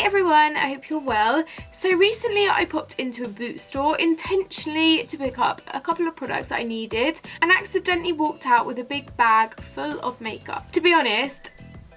everyone, I hope you're well. So recently I popped into a boot store intentionally to pick up a couple of products that I needed and accidentally walked out with a big bag full of makeup. To be honest,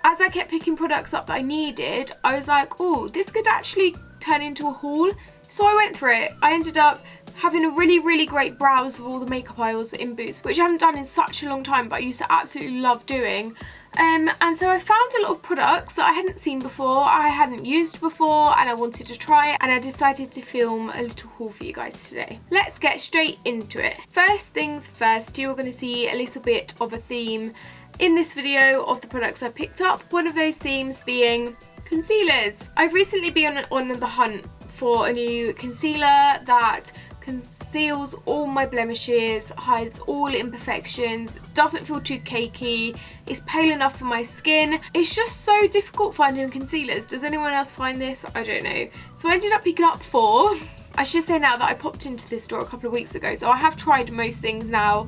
as I kept picking products up that I needed, I was like, oh, this could actually turn into a haul. So I went for it. I ended up having a really great browse of all the makeup aisles in Boots, which I haven't done in such a long time, but I used to absolutely love doing. And so I found a lot of products that I hadn't seen before, I hadn't used before, and I wanted to try it, and I decided to film a little haul for you guys today. Let's get straight into it. First things first, you're going to see a little bit of a theme in this video of the products I picked up. One of those themes being concealers. I've recently been on the hunt for a new concealer that conceals all my blemishes, hides all imperfections, doesn't feel too cakey, is pale enough for my skin. It's just so difficult finding concealers. Does anyone else find this? I don't know. So I ended up picking up 4. I should say now that I popped into this store a couple of weeks ago, so I have tried most things now,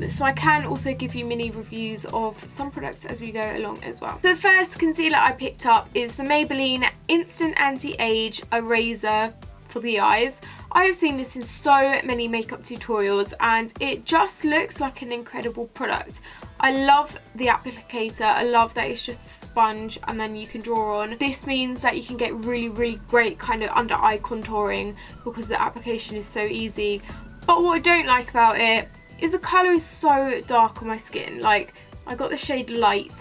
so I can also give you mini reviews of some products as we go along as well. The first concealer I picked up is the Maybelline Instant Anti-Age Eraser for the eyes. I have seen this in so many makeup tutorials and it just looks like an incredible product. I love the applicator. I love that it's just a sponge and then you can draw on. This means that you can get really great kind of under eye contouring because the application is so easy. But what I don't like about it is the colour is so dark on my skin. Like, I got the shade Light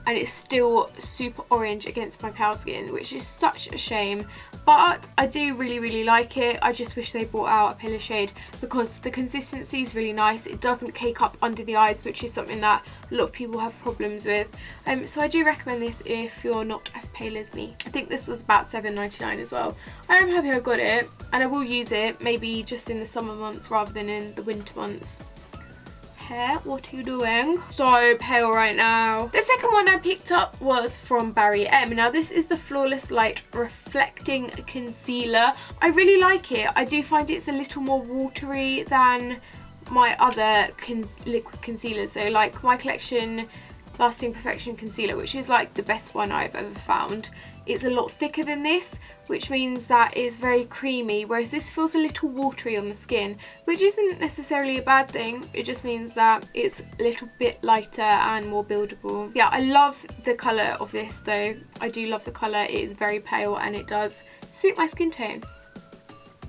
and it's still super orange against my pale skin, which is such a shame. But I do really like it. I just wish they brought out a paler shade because the consistency is really nice. It doesn't cake up under the eyes, which is something that a lot of people have problems with. So I do recommend this if you're not as pale as me. I think this was about £7.99 as well. I am happy I got it and I will use it maybe just in the summer months rather than in the winter months. Hair, what are you doing? So pale right now. The second one I picked up was from Barry M. Now this is the Flawless Light Reflecting Concealer. I really like it. I do find it's a little more watery than my other liquid concealers. So like my collection Lasting Perfection Concealer, which is like the best one I've ever found. It's a lot thicker than this, which means that it's very creamy, whereas this feels a little watery on the skin, which isn't necessarily a bad thing. It just means that it's a little bit lighter and more buildable. Yeah, I love the colour of this though. I do love the colour. It is very pale and it does suit my skin tone.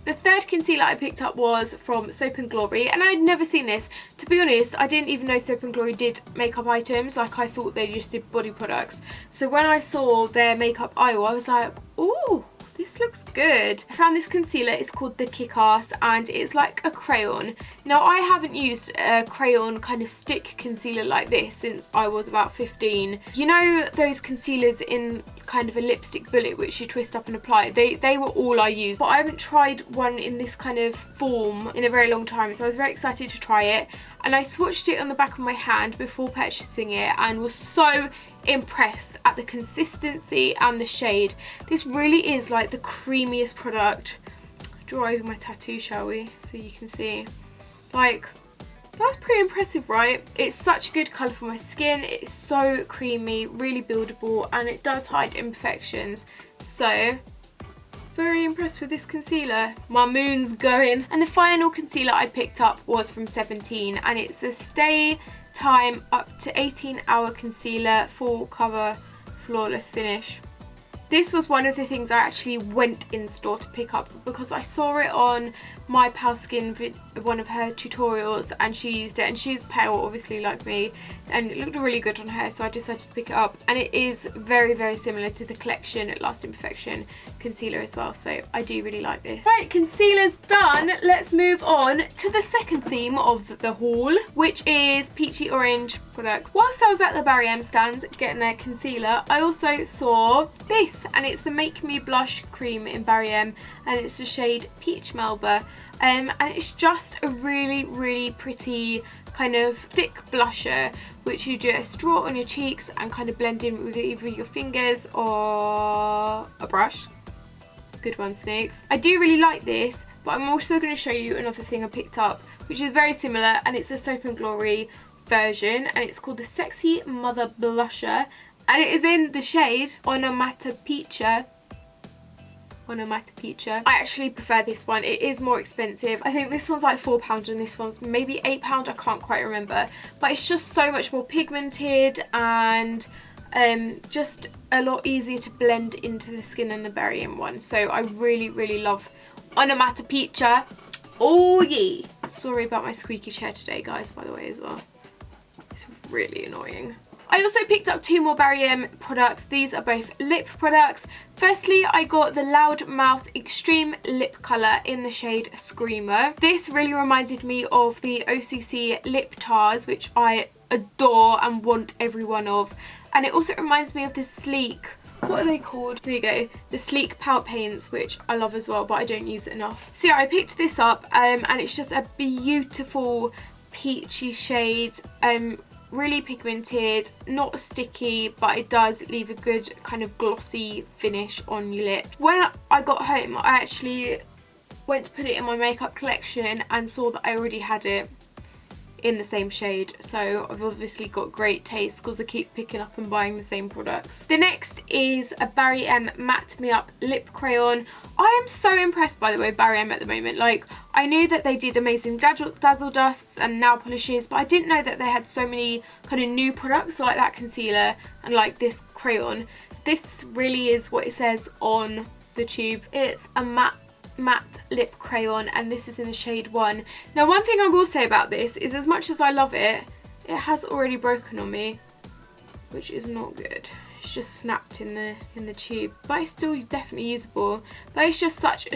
The third concealer I picked up was from Soap & Glory, and I'd never seen this. To be honest, I didn't even know Soap & Glory did makeup items. Like, I thought they just did body products. So when I saw their makeup aisle, I was like, ooh, this looks good. I found this concealer. It's called the Kick-Ass and it's like a crayon. Now, I haven't used a crayon kind of stick concealer like this since I was about 15. You know those concealers in kind of a lipstick bullet which you twist up and apply? They were all I used, but I haven't tried one in this kind of form in a very long time, so I was very excited to try it. And I swatched it on the back of my hand before purchasing it and was so impressed at the consistency and the shade. This really is like the creamiest product. Draw over my tattoo, shall we, so you can see. Like, that's pretty impressive, right? It's such a good colour for my skin. It's so creamy, really buildable, and it does hide imperfections. So very impressed with this concealer. My moon's going. And the final concealer I picked up was from 17, and it's a Stay Time up to 18-hour concealer, full cover, flawless finish. This was one of the things I actually went in store to pick up because I saw it on My Pale Skin, one of her tutorials, and she used it, and she's pale obviously like me, and it looked really good on her, so I decided to pick it up. And it is very similar to the collection Lasting Perfection concealer as well, so I do really like this. Right, concealer's done. Let's move on to the second theme of the haul, which is peachy orange products. Whilst I was at the Barry M stand getting their concealer, I also saw this, and it's the Make Me Blush cream in Barry M, and it's the shade Peach Melba. And it's just a really pretty kind of thick blusher which you just draw on your cheeks and kind of blend in with either your fingers or a brush. Good one, Snooks. I do really like this, but I'm also going to show you another thing I picked up which is very similar, and it's a Soap & Glory version, and it's called the Sexy Mother Blusher, and it is in the shade Onomatopoeia. Onomatopoeia. I actually prefer this one. It is more expensive. I think this one's like £4 and this one's maybe £8. I can't quite remember. But it's just so much more pigmented and just a lot easier to blend into the skin than the Berry M one. So I really, really love Onomatopoeia. Oh yeah. Sorry about my squeaky chair today, guys, by the way, as well. It's really annoying. I also picked up 2 more Berry M products. These are both lip products. Firstly, I got the Loudmouth Extreme Lip Colour in the shade Screamer. This really reminded me of the OCC Lip Tars, which I adore and want every one of. And it also reminds me of the Sleek, what are they called? Here we go. The Sleek Pout Paints, which I love as well, but I don't use it enough. So yeah, I picked this up and it's just a beautiful peachy shade. Really pigmented, not sticky, but it does leave a good kind of glossy finish on your lips. When I got home, I actually went to put it in my makeup collection and saw that I already had it in the same shade, so I've obviously got great taste because I keep picking up and buying the same products. The next is a Berry M Matte Me Up Lip Crayon. I am so impressed, by the way, Berry M at the moment. Like, I knew that they did amazing dazzle dusts and nail polishes, but I didn't know that they had so many kind of new products like that concealer and like this crayon. So this really is what it says on the tube. It's a matte lip crayon and this is in the shade 1. Now, one thing I will say about this is, as much as I love it, it has already broken on me, which is not good. It's just snapped in the tube, but it's still definitely usable. But it's just such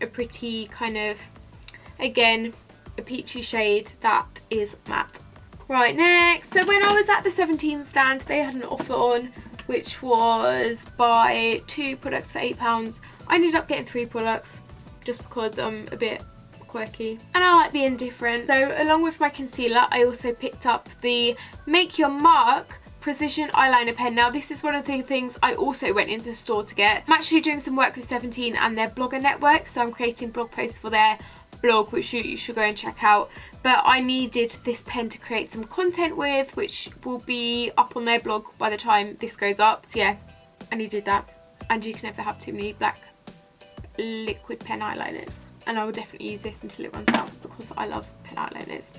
a pretty kind of, again, a peachy shade that is matte. Right, next. So when I was at the 17 stand, they had an offer on, which was buy 2 products for £8. I ended up getting 3 products just because I'm a bit quirky and I like being different. So along with my concealer, I also picked up the Make Your Mark Precision Eyeliner Pen. Now, this is one of the things I also went into the store to get. I'm actually doing some work with 17 and their blogger network, so I'm creating blog posts for their blog, which you should go and check out. But I needed this pen to create some content with, which will be up on their blog by the time this goes up. So yeah, I needed that. And you can never have too many black liquid pen eyeliners, and I will definitely use this until it runs out because I love pen eyeliners.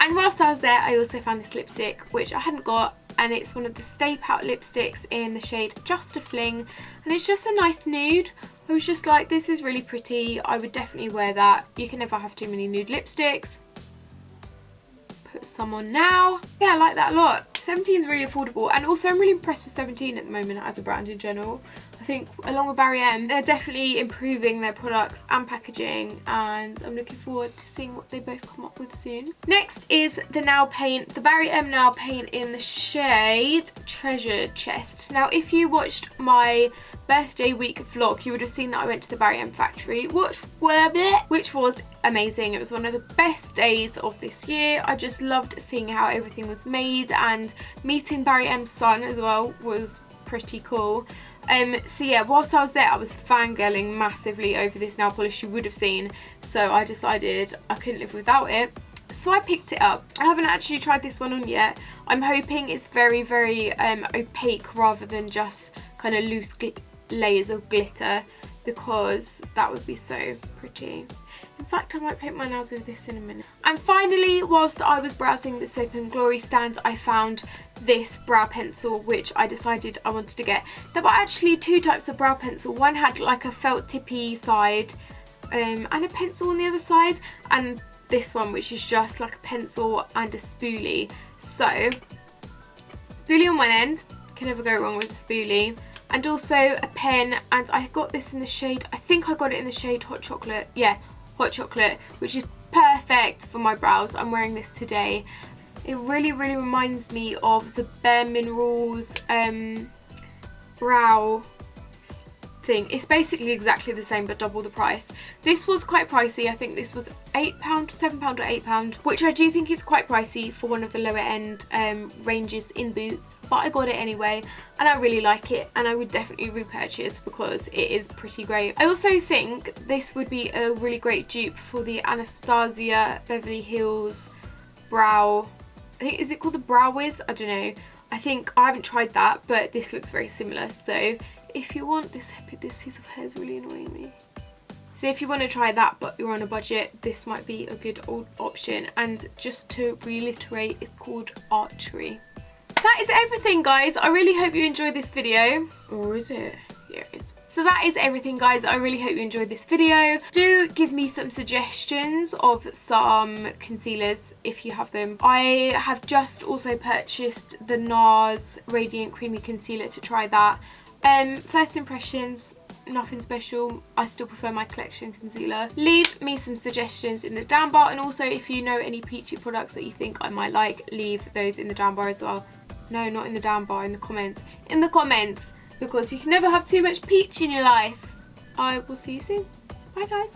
And whilst I was there, I also found this lipstick, which I hadn't got, and it's one of the Stay Pout lipsticks in the shade Just a Fling, and it's just a nice nude. I was just like, this is really pretty, I would definitely wear that. You can never have too many nude lipsticks. Put some on now. Yeah, I like that a lot. 17 is really affordable, and also I'm really impressed with 17 at the moment as a brand in general. I think along with Berry M, they're definitely improving their products and packaging, and I'm looking forward to seeing what they both come up with soon. Next is the nail paint, the Berry M nail paint in the shade Treasure Chest. Now, if you watched my birthday week vlog, you would have seen that I went to the Berry M factory, which was amazing. It was one of the best days of this year. I just loved seeing how everything was made, and meeting Berry M's son as well was pretty cool. So yeah, whilst I was there, I was fangirling massively over this nail polish, you would have seen, so I decided I couldn't live without it. So I picked it up. I haven't actually tried this one on yet. I'm hoping it's very, very opaque rather than just kind of loose layers of glitter, because that would be so pretty. In fact, I might paint my nails with this in a minute. And finally, whilst I was browsing the Soap and Glory stand, I found this brow pencil, which I decided I wanted to get. There were actually 2 types of brow pencil. One had like a felt tippy side and a pencil on the other side, and this one, which is just like a pencil and a spoolie. So, spoolie on one end, can never go wrong with a spoolie. And also a pen, and I got this in the shade, I think I got it in the shade Hot Chocolate. Yeah, Hot Chocolate, which is perfect for my brows. I'm wearing this today. It really, really reminds me of the Bare Minerals brow thing. It's basically exactly the same but double the price. This was quite pricey. I think this was £8, £7 or £8, which I do think is quite pricey for one of the lower end ranges in Boots. But I got it anyway, and I really like it, and I would definitely repurchase because it is pretty great. I also think this would be a really great dupe for the Anastasia Beverly Hills brow, I think, is it called the Brow Wiz? I don't know. I think I haven't tried that, but this looks very similar. So if you want this piece of hair is really annoying me. So if you want to try that but you're on a budget, this might be a good old option. And just to reiterate, it's called Archery. That is everything, guys. I really hope you enjoyed this video. Or is it? Yeah, it is. So that is everything, guys. I really hope you enjoyed this video. Do give me some suggestions of some concealers if you have them. I have just also purchased the NARS Radiant Creamy Concealer to try that. First impressions, nothing special. I still prefer my collection concealer. Leave me some suggestions in the down bar, and also if you know any peachy products that you think I might like, leave those in the down bar as well. No, not in the down bar, in the comments. In the comments, because you can never have too much peach in your life. I will see you soon. Bye, guys.